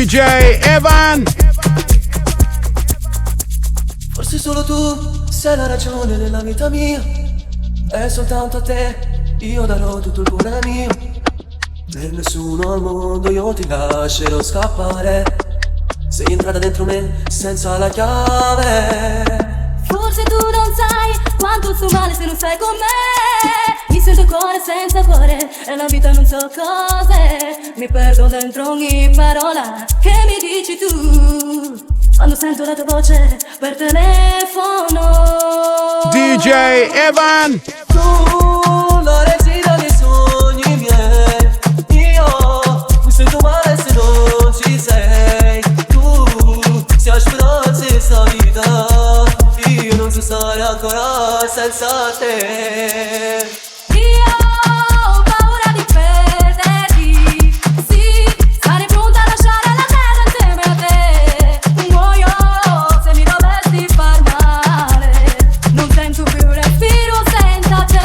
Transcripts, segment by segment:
DJ Evan. Forse solo tu sei la ragione della vita mia, e soltanto a te io darò tutto il cuore mio. Per nessuno al mondo io ti lascerò scappare, sei entrata dentro me senza la chiave. Forse tu non sai quanto sto male se non sei con me. Mi sento cuore senza cuore e la vita non so cose. Mi perdo dentro ogni parola che mi dici tu, quando sento la tua voce per telefono. DJ Evan. Tu la regina dei sogni miei, io mi sento male se non ci sei. Tu sei speranza in sta vita, io non so stare ancora senza te. Io ho paura di perderti, sì, sarei pronta a lasciare la terra insieme a te. Muoio se mi dovessi far male, non sento più respiro senza te.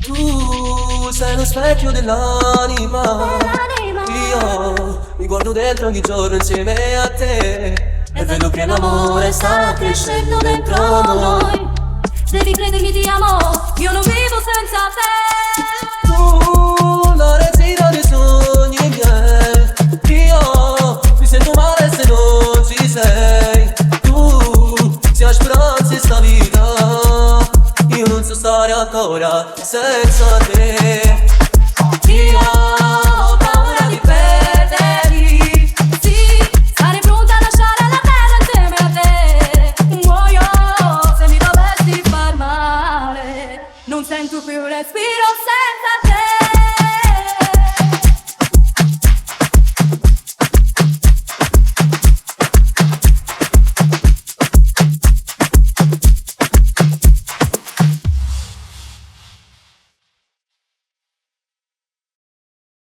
Tu sei lo specchio dell'anima, io mi guardo dentro ogni giorno insieme a te, e vedo che l'amore sta crescendo dentro noi. Devi credermi, ti amo, io non vivo senza te. Tu la regina dei sogni miei, io mi sento male se non ci sei. Tu sei speranza in sta vita, io non so stare ancora senza te. Io ho paura di perderti, Sì, sarei pronta a lasciare la terra insieme a te. Muoio se mi dovessi far male, non sento più respiro senza